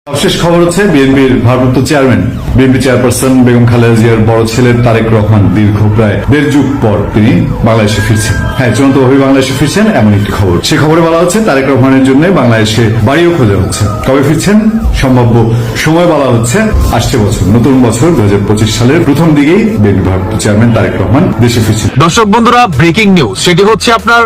সবশেষ খবর হচ্ছে বিএনপির ভারপ্রাপ্ত chairman BNP chairperson Begum Khaleda জিয়ার বড় ছেলে তারেক রহমান দীর্ঘ প্রায় 1.5 যুগ পর তিনি বাংলাদেশে ফিরছেন। হ্যাঁ, চূড়ান্তভাবে বাংলাদেশে ফিরছেন এমন একটি খবর। সে খবরে বলা হচ্ছে তারেক রহমানের জন্য বাংলাদেশে বাড়িও খোঁজা হচ্ছে। কবে ফিরছেন সম্ভাব্য সময় বলা হচ্ছে আসছে বছর, নতুন বছর 2025 সালের প্রথম দিকেই বিএনপি ভারপ্রাপ্ত চেয়ারম্যান তারেক রহমান দেশে ফিরছেন। দর্শক বন্ধুরা, ব্রেকিং নিউজ, সেটি হচ্ছে আপনার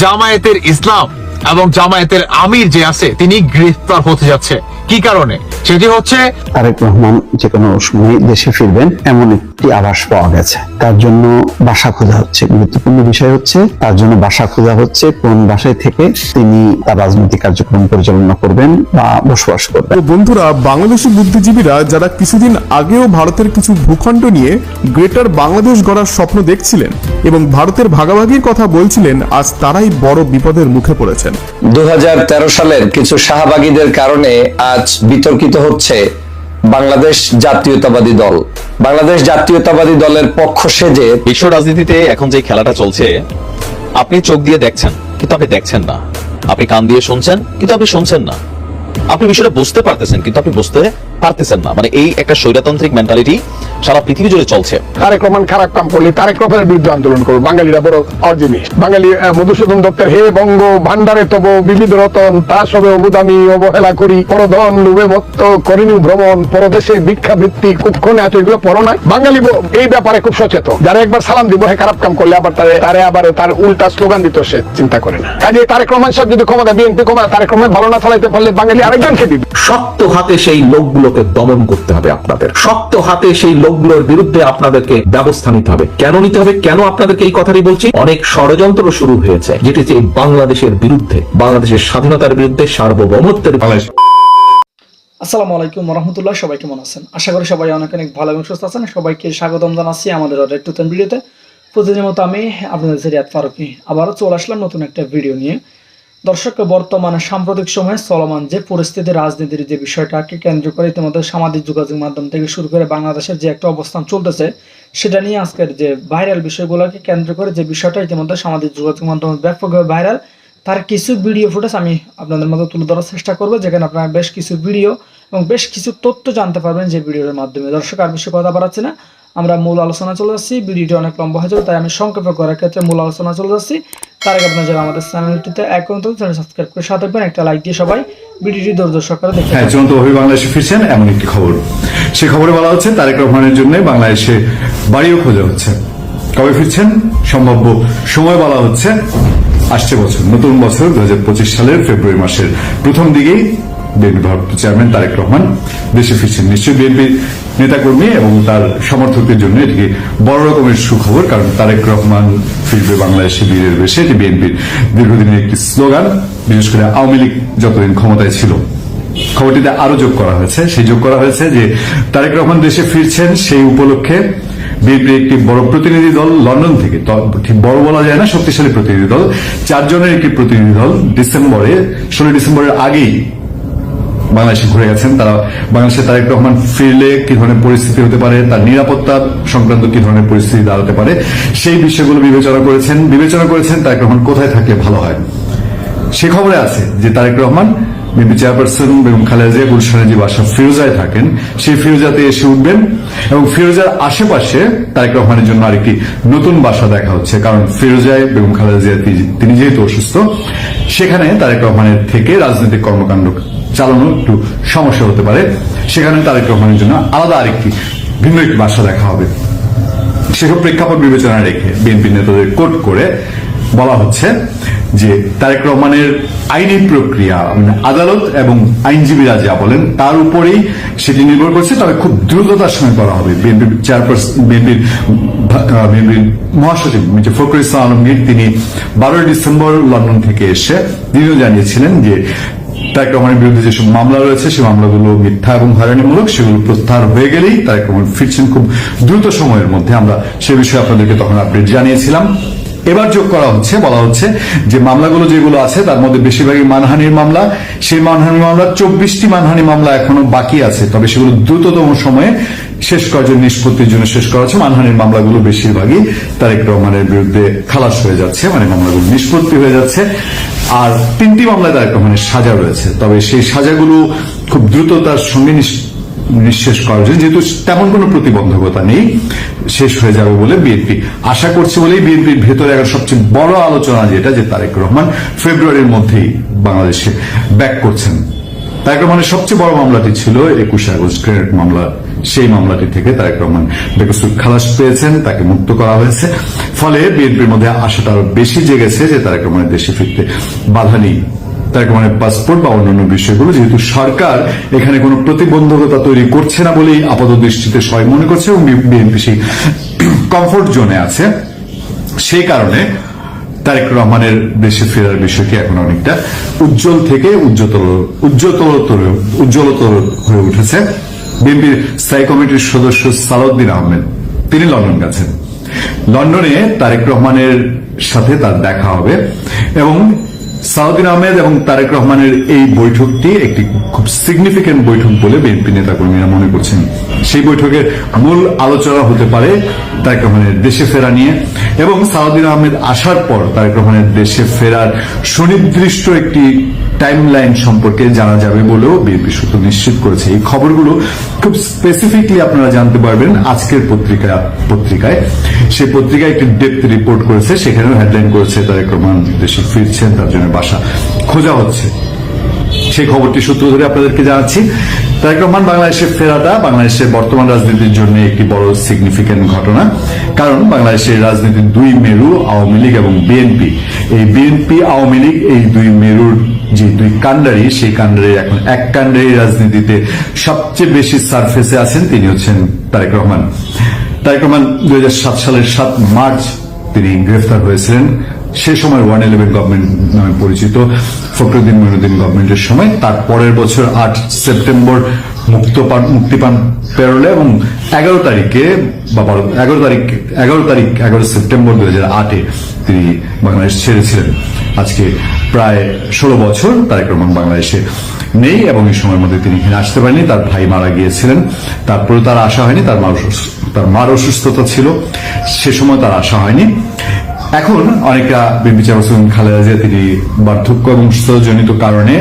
জামায়াতের ইসলাম এবং জামায়াতের আমির যে আছে তিনি গ্রেফতার হতে যাচ্ছে। কি কারণে? সেটি হচ্ছে তারেক রহমান যে কোনো সময় দেশে ফিরবেন এমন একটি আভাস পাওয়া গেছে। তার জন্য বাসা খোঁজা হচ্ছে। গুরুত্বপূর্ণ বিষয় হচ্ছে তার জন্য বাসা খোঁজা হচ্ছে, কোন বাসায় থেকে তিনি তার রাজনৈতিক কার্যক্রম পরিচালনা করবেন বা বসবাস করবেন। তো বন্ধুরা, বাংলাদেশি বুদ্ধিজীবীরা যারা কিছুদিন আগেও ভারতের কিছু ভূখণ্ড নিয়ে গ্রেটার বাংলাদেশ গড়ার স্বপ্ন দেখছিলেন এবং ভারতের ভাগাভাগির কথা বলছিলেন, আজ তারাই বড় বিপদের মুখে পড়েছেন। 2013 সালের কিছু শাহবাগীদের কারণে আজ বিতর্কিত হচ্ছে বাংলাদেশ জাতীয়তাবাদী দল। বাংলাদেশ জাতীয়তাবাদী দলের পক্ষ সেজে বিশ্ব রাজনীতিতে এখন যে খেলাটা চলছে, আপনি চোখ দিয়ে দেখছেন কিন্তু আপনি দেখছেন না, আপনি কান দিয়ে শুনছেন কিন্তু আপনি শুনছেন না, আপনি বিষয়টা বুঝতে পারতেছেন কিন্তু আপনি বুঝতে পারতেছেন না। মানে এই একটা স্বৈরতান্ত্রিক মেন্টালিটি সারা পৃথিবী জুড়ে চলছে। তারেক রহমান খারাপ কাম করলে তারেক রহমানের বিরুদ্ধে আন্দোলন করবো। বাঙালিরা বড় অর্জিনিস। বাঙালি মধুসূদন দত্তের হে বঙ্গ ভান্ডারে তব বিবিধ রতন, তা সবে অবদামি অবহেলা করি, পরধন লুবে মত্ত করিনি ভ্রমণ, পরদেশে ভিক্ষাবৃত্তি কুক্ষণে আছে, এগুলো পড়ো নাই। বাঙালি এই ব্যাপারে খুব সচেতন। যারা একবার সালাম দিব হে খারাপ কাম করলে আবার তারে আবার তার উল্টা স্লোগান দিত, সে চিন্তা করে না। কাজে তারেক রহমান সাহেব যদি ক্ষমতা বিএনপি ক্ষমতা তারেক রহমান ভালো না চালাইতে পারলে বাঙালি আরেকজনকে দিবে। শক্ত হাতে সেই লোকগুলোকে দমন করতে হবে। আপনাদের শক্ত হাতে সেই লোকগুলোর বিরুদ্ধে আপনাদেরকে ব্যবস্থা নিতে হবে। কেন নিতে হবে? কেন আপনাদেরকে এই কথাটি বলছি? অনেক ষড়যন্ত্র শুরু হয়েছে যেটি যে বাংলাদেশের বিরুদ্ধে, বাংলাদেশের স্বাধীনতার বিরুদ্ধে, সার্বভৌমত্বের। আসসালামু আলাইকুম রহমতুল্লাহ। সবাই কেমন আছেন? আশা করি সবাই অনেক অনেক ভালো এবং সুস্থ আছেন। সবাইকে স্বাগতম জানাচ্ছি আমাদের নতুন ভিডিওতে। প্রতিদিনের মতো আমি আপনাদের রিয়াদ ফারুকী আবারও চলে আসলাম নতুন একটা ভিডিও নিয়ে। দর্শক, বর্তমানে সাম্প্রতিক সময়ে চলমান যে পরিস্থিতি, রাজনীতির যে বিষয়টাকে কেন্দ্র করে ইতিমধ্যে সামাজিক যোগাযোগ মাধ্যম থেকে শুরু করে বাংলাদেশের যে একটা অবস্থান চলতেছে, সেটা নিয়ে আজকের যে ভাইরাল বিষয়গুলোকে কেন্দ্র করে যে বিষয়টা ইতিমধ্যে সামাজিক যোগাযোগ মাধ্যমে ব্যাপকভাবে ভাইরাল, তার কিছু ভিডিও ফুটেজ আমি আপনাদের মধ্যে তুলে ধরার চেষ্টা করবো, যেখানে আপনারা বেশ কিছু ভিডিও এবং বেশ কিছু তথ্য জানতে পারবেন যে ভিডিওর মাধ্যমে। দর্শক, আর বেশি কথা বাড়াচ্ছি না, আমরা মূল আলোচনা চলে যাচ্ছি। ভিডিওটি অনেক লম্বা হয়ে যাবে, তাই আমি সংক্ষেপে করার ক্ষেত্রে মূল আলোচনা চলে যাচ্ছি। তার আগে আপনারা যারা আমাদের চ্যানেলটিতে এখন তো চ্যানেল সাবস্ক্রাইব করে সাথে থাকবেন, একটা লাইক দিয়ে সবাই ভিডিওটি ধৈর্য সহকারে দেখবেন। হ্যাঁ, চূড়ান্তভাবে বাংলাদেশে ফিরছেন এমন একটি খবর। সে খবরে বলা হচ্ছে তারেক রহমানের জন্য বাংলাদেশে বাড়িও খোঁজা হচ্ছে। কবে ফিরছেন সম্ভাব্য সময় বলা হচ্ছে আসছে বছর, নতুন বছর 2025 সালের ফেব্রুয়ারি মাসের প্রথম দিকেই বিএনপি ভারপ্রাপ্ত চেয়ারম্যান তারেক রহমান দেশে ফিরছেন। নিশ্চয়ই বিএনপি নেতাকর্মী এবং তার সমর্থকদের জন্য এটি বড় রকমের সুখবর, কারণ তারেক রহমান ফিরবে বাংলাদেশে বীরের বেশে, এটি বিএনপির দীর্ঘদিনের একটি স্লোগান, বিশেষ করে আওয়ামী লীগ যতদিন ক্ষমতায় ছিল। খবরটিতে আরো যোগ করা হয়েছে, যে তারেক রহমান দেশে ফিরছেন সেই উপলক্ষে বিএনপির একটি বড় প্রতিনিধি দল লন্ডন থেকে, ঠিক বড় বলা যায় না, শক্তিশালী প্রতিনিধি দল, 4 জনের একটি প্রতিনিধি দল 16 ডিসেম্বরের আগেই বাংলাদেশে ঘুরে গেছেন। তারা বাংলাদেশে তারেক রহমান ফিরলে কি ধরনের পরিস্থিতি হতে পারে, তার নিরাপত্তা সংক্রান্ত কি ধরনের পরিস্থিতি দাঁড়াতে পারে, সেই বিষয়গুলো বিবেচনা করেছেন তারেক রহমান কোথায় থাকলে ভালো হয়। সে খবরে আছে যে তারেক রহমান বিএনপি চেয়ারপারসন বেগম খালেদা জিয়া গুলশানের যে বাসা ফিরোজায় থাকেন, সেই ফিরোজাতে এসে উঠবেন এবং ফিরোজার আশেপাশে তারেক রহমানের জন্য আরেকটি নতুন বাসা দেখা হচ্ছে, কারণ ফিরোজায় বেগম খালেদা জিয়া তিনি যেহেতু অসুস্থ, সেখানে তারেক রহমানের থেকে রাজনৈতিক কর্মকাণ্ড চালানো একটু সমস্যা হতে পারে। সেখানে তারেক রহমানের জন্য আলাদা আরেকটি ভিন্ন একটি বাসা দেখা হবে। সেসব প্রেক্ষাপট বিবেচনায় রেখে বিএনপি নেতাদের কোট করে বলা হচ্ছে যে তারেক রহমানের আইনি প্রক্রিয়া, মানে আদালত এবং আইনজীবীরা যা বলেন তার উপরেই সেটি নির্ভর করছে, তবে খুব দ্রুততার সঙ্গে করা হবে। বিএনপির চেয়ারপারসন, বিএনপির মহাসচিব মির্জা ফখরুল ইসলাম আলমগীর তিনি 12 ডিসেম্বর লন্ডন থেকে এসে তিনিও জানিয়েছিলেন যে তারেক রহমানের বিরুদ্ধে যেসব মামলা রয়েছে সেই মামলাগুলো মিথ্যা এবং হয়রানিমূলক, সেগুলো প্রত্যাহার হয়ে গেলেই তারেক রহমান ফিরছেন খুব দ্রুত সময়ের মধ্যে। আমরা সে বিষয়ে আপনাদেরকে তখন আপডেট জানিয়েছিলাম। এবার যোগ করা হচ্ছে, বলা হচ্ছে যে মামলাগুলো যেগুলো আছে তার মধ্যে বেশিরভাগই মানহানির মামলা। সেই মানহানি মামলা 24টি মানহানি মামলা এখনো বাকি আছে, তবে সেগুলো দ্রুততম সময়ে শেষ করার জন্য, নিষ্পত্তির জন্য শেষ করা হচ্ছে। মানহানির মামলাগুলো বেশিরভাগই তারেক রহমানের বিরুদ্ধে খালাস হয়ে যাচ্ছে, মানে মামলাগুলো নিষ্পত্তি হয়ে যাচ্ছে। আর 3টি মামলায় তারেক রহমানের সাজা রয়েছে, তবে সেই সাজাগুলো খুব দ্রুততার সঙ্গে নিঃশেষ করা উচিত, যেহেতু তেমন কোনো প্রতিবন্ধকতা নেই, শেষ হয়ে যাবে বলে বিএনপি আশা করছে বলেই বিএনপির ভেতরে এখন সবচেয়ে বড় আলোচনা যেটা, যে তারেক রহমান ফেব্রুয়ারির মধ্যেই বাংলাদেশে ব্যাক করছেন। তারেক রহমানের সবচেয়ে বড় মামলাটি ছিল 21 আগস্ট গ্রেনেড মামলা। সেই মামলাটি থেকে তারেক রহমান বেকসুর খালাস পেয়েছেন, তাকে মুক্ত করা হয়েছে। ফলে বিএনপির মধ্যে আশাটা আরো বেশি জেগেছে যে তারেক রহমানের দেশে ফিরতে বাধা নেই। তারেক রহমানের পাসপোর্ট বা অন্যান্য বিষয়গুলো, যেহেতু সরকার এখানে কোনো প্রতিবন্ধকতা তৈরি করছে না বলেই আপাত দৃষ্টিতে সবাই মনে করছে এবং বিএনপি সেই কমফোর্ট জোনে আছে, সেই কারণে তারেক রহমানের দেশে ফেরার বিষয়টি এখন অনেকটা উজ্জ্বল থেকে উজ্জ্বলতর হয়ে উঠেছে। বিএনপির স্থায়ী কমিটির সদস্য সালাউদ্দিন আহমেদ তিনি লন্ডন গেছেন। লন্ডনে তারেক রহমানের সাথে তার দেখা হবে এবং সালাউদ্দিন আহমেদ এবং তারেক রহমানের এই বৈঠকটি একটি খুব সিগনিফিক্যান্ট বৈঠক বলে বিএনপি নেতাকর্মীরা মনে করছেন। সেই বৈঠকের মূল আলোচনা হতে পারে তারেক রহমানের দেশে ফেরা নিয়ে, এবং সালাউদ্দিন আহমেদ আসার পর তারেক রহমানের দেশে ফেরার সুনির্দিষ্ট একটি টাইমলাইন সম্পর্কে জানা যাবে বলেও বিএনপি সূত্র নিশ্চিত করেছে। এই খবরগুলো খুব স্পেসিফিকলি আপনারা জানতে পারবেন আজকের পত্রিকায়। সেই পত্রিকায় একটি ডেপথ রিপোর্ট করেছে, সেখানেও হেডলাইন করেছে তারেক রহমান দেশে ফিরছেন, তার জন্য বাসা খোঁজা হচ্ছে। সেই খবরটি সূত্র ধরে আপনাদেরকে জানাচ্ছি। তারেক রহমান বাংলাদেশে ফেরাটা বাংলাদেশের বর্তমান রাজনীতির জন্য একটি বড় সিগনিফিক্যান্ট ঘটনা, কারণ বাংলাদেশের রাজনীতির দুই মেরু আওয়ামী লীগ এবং বিএনপি, এই বিএনপি আওয়ামী লীগ এই দুই মেরুর যে দুই কাণ্ডারি, সেই কাণ্ডারি এখন এক কাণ্ডারি রাজনীতিতে সবচেয়ে বেশি সারফেসে আছেন, তিনি হচ্ছেন তারেক রহমান। তারেক রহমান 2007 সালের 7 মার্চ তিনি গ্রেফতার হয়েছিলেন। সে সময় 111 গভর্নমেন্ট নামে পরিচিত ফখরুদ্দিন মঈনুদ্দিন গভর্নমেন্টের সময়। তার পরের বছর 8 সেপ্টেম্বর মুক্তি পান প্যারোলে এবং 11 সেপ্টেম্বর 2008 তিনি বাংলাদেশ ছেড়েছিলেন। আজকে প্রায় 16 বছর তারেক রহমান বাংলাদেশে নেই এবং এই সময়ের মধ্যে তিনি এখানে আসতে পারেননি। তার ভাই মারা গিয়েছিলেন, তারপরে তার আসা হয়নি। তার মার অসুস্থতা ছিল, সে সময় তার আসা হয়নি। এখন অনেকটা বিএনপি চেয়ারপারসন খালেদা জিয়া তিনি বার্ধক্য এবং সুস্থজনিত কারণে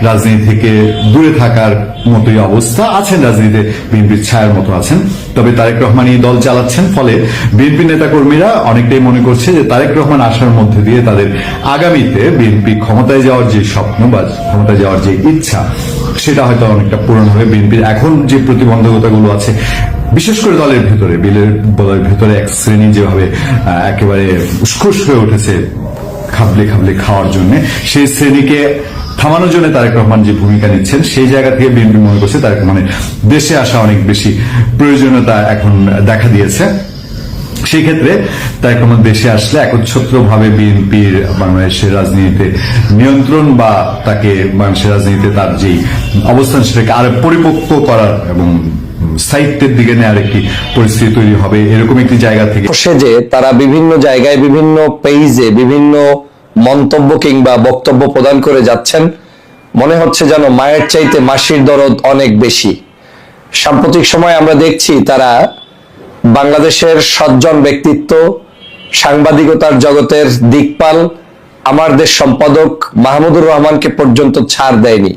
রাজনীতি থেকে দূরে থাকার মতোই অবস্থা আছেন, রাজনীতিতে বিএনপির ছায়ার মতো আছেন। তবে তারেক রহমানই দল চালাচ্ছেন, ফলে বিএনপি নেতাকর্মীরা অনেকটাই মনে করছে যে তারেক রহমান আসার মধ্যে দিয়ে তাদের আগামীতে বিএনপি ক্ষমতায় যাওয়ার যে স্বপ্ন বা ক্ষমতায় যাওয়ার যে ইচ্ছা, সেটা হয়তো অনেকটা পূরণ হবে। বিএনপির এখন যে প্রতিবন্ধকতাগুলো আছে, বিশেষ করে দলের ভেতরে এক শ্রেণী যেভাবে একেবারে উৎকর্ষ হয়ে উঠেছে খাবলে খাওয়ার জন্য, সেই শ্রেণীকে থামানোর জন্য তারেক রহমান যে ভূমিকা নিচ্ছেন, সেই জায়গা থেকে বিএনপি মনে করছে তারেক রহমানের দেশে আসা অনেক বেশি প্রয়োজনীয়তা এখন দেখা দিয়েছে। সেই ক্ষেত্রে তারেক রহমান দেশে আসলে একচ্ছত্রভাবে বিএনপির বাংলাদেশের রাজনীতিতে নিয়ন্ত্রণ বা তাকে বাংলাদেশের রাজনীতিতে তার যেই অবস্থান সেটাকে আরো পরিপক্ক করার এবং সাহিত্যের দিকে নেওয়ার একটি পরিস্থিতি তৈরি হবে, এরকম একটি জায়গা থেকে যে তারা বিভিন্ন জায়গায় বিভিন্ন পেজে বিভিন্ন মন্তব্য কিংবা বক্তব্য প্রদান করে যাচ্ছেন, মনে হচ্ছে যেন মায়ের চাইতে মাসির দরদ অনেক বেশি। সাম্প্রতিক সময় আমরা দেখছি তারা বাংলাদেশের সজ্জন ব্যক্তিত্ব, সাংবাদিকতার জগতের দিকপাল, আমার দেশ সম্পাদক মাহমুদুর রহমানকে পর্যন্ত ছাড় দেয়নি।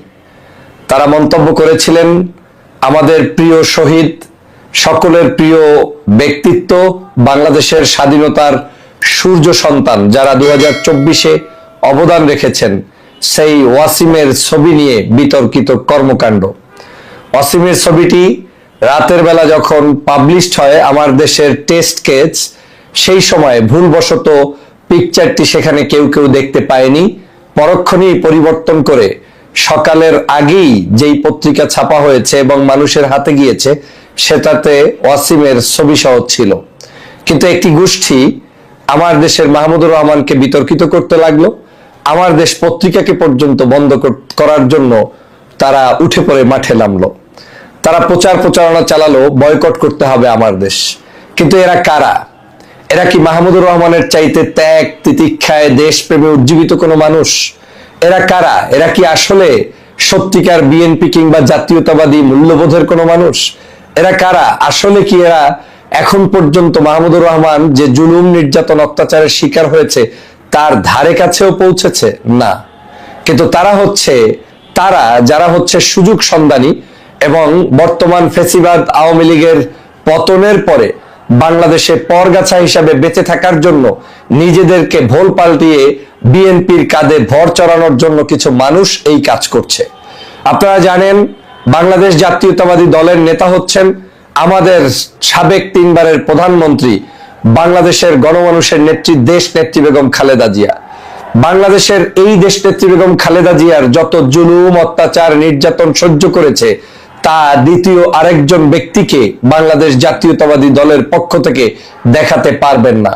তারা মন্তব্য করেছিলেন আমাদের প্রিয় শহীদ, সকলের প্রিয় ব্যক্তিত্ব, বাংলাদেশের স্বাধীনতার সূর্য সন্তান যারা 2024-এ অবদান রেখেছেন, সেই ওয়াসিমের ছবি নিয়ে বিতর্কিত কর্মকাণ্ড। ওয়াসিমের ছবিটি রাতের বেলা যখন পাবলিশড হয় আমার দেশের টেস্ট কেস, সেই সময় ভুলবশত পিকচারটি সেখানে কেউ দেখতে পায়নি, পরক্ষণেই পরিবর্তন করে সকালের আগেই যেই পত্রিকা ছাপা হয়েছে এবং মানুষের হাতে গিয়েছে সেটাতে ওয়াসিমের ছবি সহ ছিল। কিন্তু একটি গোষ্ঠী আমার দেশের মাহমুদুর রহমানকে বিতর্কিত করতে লাগলো, আমার দেশ পত্রিকাকে পর্যন্ত বন্ধ করার জন্য তারা উঠে পড়ে মাঠে নামলো। তারা প্রচারণা চালালো বয়কট করতে হবে আমার দেশ। কিন্তু এরা কারা? এরা কি মাহমুদুর রহমানের চাইতে ত্যাগ তিতিক্ষায় দেশপ্রেমে উজ্জীবিত কোনো মানুষ? এরা কারা? এরা কি আসলে সত্যিকার বিএনপি কিংবা জাতীয়তাবাদী মূল্যবোধের কোনো মানুষ? এরা কারা? আসলে কি এরা এখন পর্যন্ত মাহমুদুর রহমান যে জুলুম নির্যাতন অত্যাচারের শিকার হয়েছে তার ধারে কাছেও পৌঁছেছে? না। কিন্তু তারা হচ্ছে তারা যারা হচ্ছে সুযোগ সন্ধানী এবং বর্তমান ফেসিবাদ আওয়ামী লীগের পতনের পরে বাংলাদেশে পরগাছা হিসাবে বেঁচে থাকার জন্য নিজেদেরকে ভোল পাল্টিয়ে বিএনপির কাঁধে ভর চড়ানোর জন্য কিছু মানুষ এই কাজ করছে। আপনারা জানেন বাংলাদেশ জাতীয়তাবাদী দলের নেতা হচ্ছেন আমাদের সাবেক 3 বারের প্রধানমন্ত্রী, বাংলাদেশের গণমানুষের নেত্রী, দেশ নেত্রী বেগম খালেদা জিয়া। বাংলাদেশের এই দেশ নেত্রী বেগম খালেদা জিয়ার যত জুলুম, অত্যাচার, নির্যাতন সহ্য করেছে তা দ্বিতীয় আরেকজন ব্যক্তিকে বাংলাদেশ জাতীয়তাবাদী দলের পক্ষ থেকে দেখাতে পারবেন না।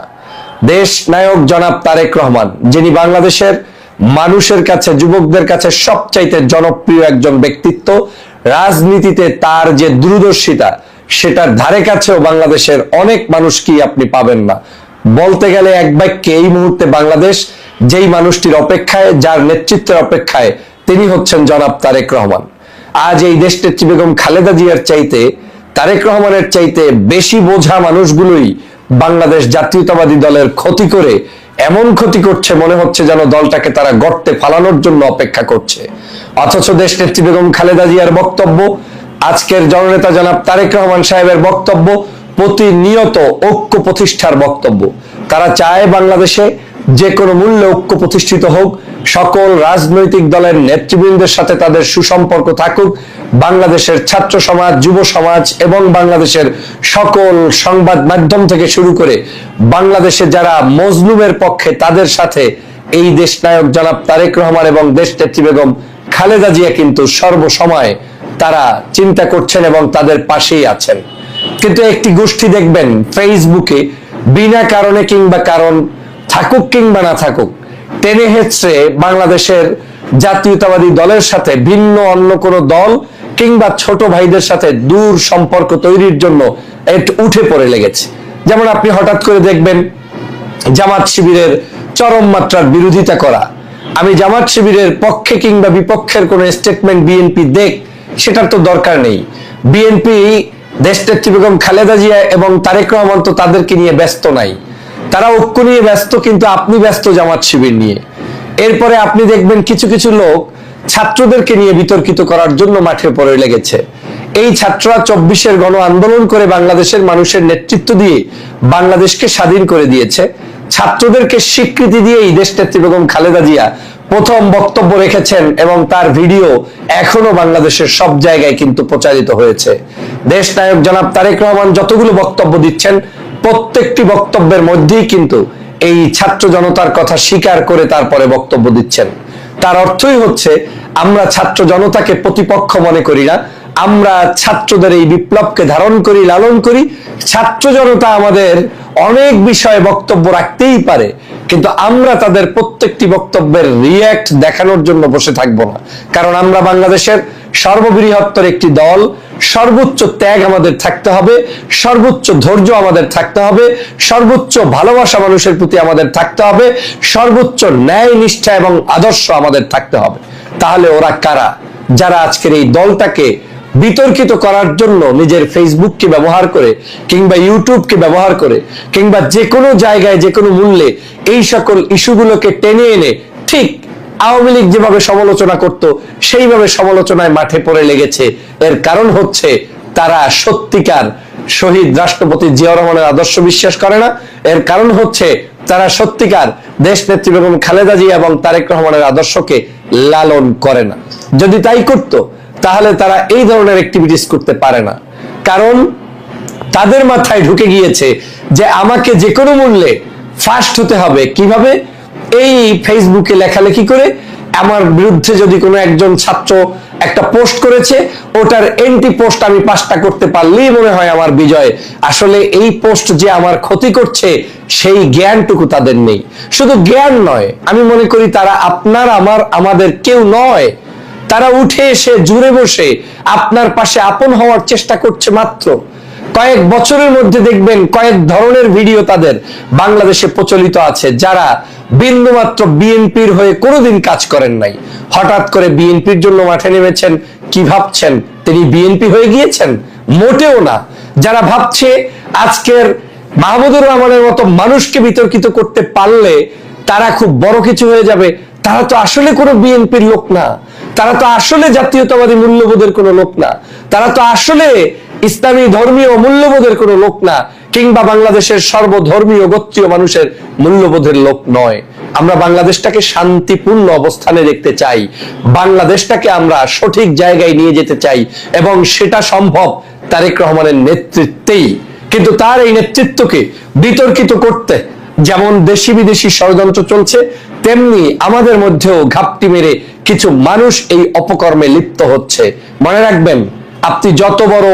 দেশ নায়ক জনাব তারেক রহমান, যিনি বাংলাদেশের মানুষের কাছে, যুবকদের কাছে সবচাইতে জনপ্রিয় একজন ব্যক্তিত্ব, রাজনীতিতে তার যে দূরদর্শিতা সেটার ধারে কাছেও বাংলাদেশের অনেক মানুষকেই আপনি পাবেন না। বলতে গেলে এক বাক্যে এই মুহূর্তে বাংলাদেশ যেই মানুষটির অপেক্ষায়, যার নেতৃত্বের অপেক্ষায়, তিনি হচ্ছেন জনাব তারেক রহমান। আজ এই দেশ নেত্রী বেগম খালেদা জিয়ার চাইতে, তারেক রহমানের চাইতে বেশি বোঝা মানুষগুলোই বাংলাদেশ জাতীয়তাবাদী দলের ক্ষতি করে এমন ক্ষতি করছে মনে হচ্ছে যেন দলটাকে তারা গর্তে ফালানোর জন্য অপেক্ষা করছে। অথচ দেশ নেত্রী বেগম খালেদা জিয়ার বক্তব্য, আজকের জননেতা জনাব তারেক রহমান সাহেবের বক্তব্য প্রতিনিয়ত ঐক্য প্রতিষ্ঠার বক্তব্য। তারা চায় বাংলাদেশে যে কোনো মূল্যে ঐক্য প্রতিষ্ঠিত হোক, সকল রাজনৈতিক দলের নেতৃবৃন্দের সাথে তাদের সুসম্পর্ক থাকুক, বাংলাদেশের ছাত্র সমাজ, যুব সমাজ এবং বাংলাদেশের সকল সংবাদ মাধ্যম থেকে শুরু করে বাংলাদেশে যারা মজলুমের পক্ষে, তাদের সাথে এই দেশ নায়ক জনাব তারেক রহমান এবং দেশ নেত্রী বেগম খালেদা জিয়া কিন্তু সর্বসময় তারা চিন্তা করছেন এবং তাদের পাশেই আছেন। কিন্তু একটি গোষ্ঠী দেখবেন ফেসবুকে বিনা কারণে কিংবা কারণ থাকুক কিংবা না থাকুক টেনে হেঁচড়ে বাংলাদেশের জাতীয়তাবাদী দলের সাথে ভিন্ন অন্য কোনো দল কিংবা ছোট ভাইদের সাথে দূর সম্পর্ক তৈরির জন্য একটু উঠে পড়ে লেগেছে। যেমন আপনি হঠাৎ করে দেখবেন জামাত শিবিরের চরম মাত্রার বিরোধিতা করা। আমি জামাত শিবিরের পক্ষে কিংবা বিপক্ষের কোনো স্টেটমেন্ট বিএনপি দেখ, সেটার তো দরকার নেই। বিএনপি দেশ নেত্রী বেগম খালেদা জিয়া এবং তারেক রহমান তো তাদেরকে নিয়ে ব্যস্ত নাই, তারা ঐক্য নিয়ে ব্যস্ত, কিন্তু আপনি ব্যস্ত জামাত শিবির নিয়ে। এরপরে আপনি দেখবেন কিছু কিছু লোক ছাত্রদেরকে নিয়ে বিতর্কিত করার জন্য মাঠে পড়ে লেগেছে। এই ছাত্ররা 24-এর গণ আন্দোলন করে বাংলাদেশের মানুষের নেতৃত্ব দিয়ে বাংলাদেশকে স্বাধীন করে দিয়েছে। ছাত্রদেরকে স্বীকৃতি দিয়ে এই দেশ নেত্রী বেগম খালেদা জিয়া প্রথম বক্তব্য রেখেছেন এবং তার ভিডিও এখনো বাংলাদেশের সব জায়গায় কিন্তু প্রচারিত হয়েছে। দেশ নায়ক জনাব তারেক রহমান যতগুলো বক্তব্য দিচ্ছেন প্রত্যেকটি বক্তব্যের মধ্যেই কিন্তু এই ছাত্র জনতার কথা স্বীকার করে তারপরে বক্তব্য দিচ্ছেন। তার অর্থই হচ্ছে আমরা ছাত্র জনতাকে প্রতিপক্ষ মনে করি না, আমরা ছাত্রদের এই বিপ্লবকে ধারণ করি, লালন করি। ছাত্র জনতা আমাদের অনেক বিষয়ে বক্তব্য রাখতেই পারে, কিন্তু আমরা তাদের প্রত্যেকটি বক্তব্যের রিয়্যাক্ট দেখানোর জন্য বসে থাকবো না। কারণ আমরা বাংলাদেশের সর্ববৃহত্তর একটি দল, সর্বোচ্চ ত্যাগ আমাদের থাকতে হবে, সর্বোচ্চ ধৈর্য আমাদের থাকতে হবে, সর্বোচ্চ ভালোবাসা মানুষের প্রতি আমাদের থাকতে হবে, সর্বোচ্চ ন্যায় নিষ্ঠা এবং আদর্শ আমাদের থাকতে হবে। তাহলে ওরা কারা যারা আজকের এই দলটাকে বিতর্কিত করার জন্য নিজের ফেসবুককে ব্যবহার করে কিংবা ইউটিউবকে ব্যবহার করে কিংবা যে কোনো জায়গায় যে কোনো মূল্যে এই সকল ইস্যুগুলোকে টেনে এনে ঠিক আওয়ামী লীগ যেভাবে সমালোচনা করত সেইভাবে সমালোচনায় মাঠে পড়ে লেগেছে। এর কারণ হচ্ছে তারা সত্যিকার শহীদ রাষ্ট্রপতি জিয়া রহমানের আদর্শ বিশ্বাস করে না। এর কারণ হচ্ছে তারা সত্যিকার দেশ নেত্রী বেগম খালেদা জিয়া এবং তারেক রহমানের আদর্শকে লালন করে না। যদি তাই করত তাহলে তারা এই ধরনের অ্যাক্টিভিটিস করতে পারে না। কারণ তাদের মাথায় ঢুকে গিয়েছে যে আমাকে যে কোনো মূল্যে ফার্স্ট হতে হবে। কিভাবে? এই ফেসবুকে লেখালেখি করে। আমার বিরুদ্ধে যদি কোনো একজন ছাত্র একটা পোস্ট করেছে, ওটার এন্টি পোস্ট আমি 5টা করতে পারলেই মনে হয় আমার বিজয়। আসলে এই পোস্ট যে আমার ক্ষতি করছে সেই জ্ঞানটুকু তাদের নেই। শুধু জ্ঞান নয়, আমি মনে করি তারা আপনার আমাদের কেউ নয়। তারা উঠে এসে জুড়ে বসে আপনার পাশে আপন হওয়ার চেষ্টা করছে মাত্র। কয়েক বছরের মধ্যে দেখবেন কয়েক ধরনের ভিডিও তাদের বাংলাদেশে প্রচলিত আছে, যারা বিন্দুমাত্র বিএনপির হয়ে কোনোদিন কাজ করেন নাই, হঠাৎ করে বিএনপির জন্য মাঠে নেমেছেন। কি ভাবছেন তিনি বিএনপি হয়ে গিয়েছেন? মোটেও না। যারা ভাবছে আজকের মাহমুদুর রহমানের মতো মানুষকে বিতর্কিত করতে পারলে তারা খুব বড় কিছু হয়ে যাবে, তারা তো আসলে কোনো বিএনপির লোক না, তারা তো আসলে জাতীয়তাবাদী মূল্যবোধের কোনো লোক না, তারা তো আসলে ইসলামী ধর্মীয় মূল্যবোধের কোনো লোক না, কিংবা বাংলাদেশের সর্বধর্মীয় গোত্রীয় মানুষের মূল্যবোধের লোক নয়। আমরা বাংলাদেশটাকে শান্তিপূর্ণ অবস্থানে দেখতে চাই, বাংলাদেশটাকে আমরা সঠিক জায়গায় নিয়ে যেতে চাই, এবং সেটা সম্ভব তারেক রহমানের নেতৃত্বেই। কিন্তু তার এই নেতৃত্বকে বিতর্কিত করতে যেমন দেশি বিদেশি ষড়যন্ত্র চলছে, তেমনি আমাদের মধ্যেও ঘাপটি মেরে কিছু মানুষ এই অপকর্মে লিপ্ত হচ্ছে। মনে রাখবেন, আপনি যত বড়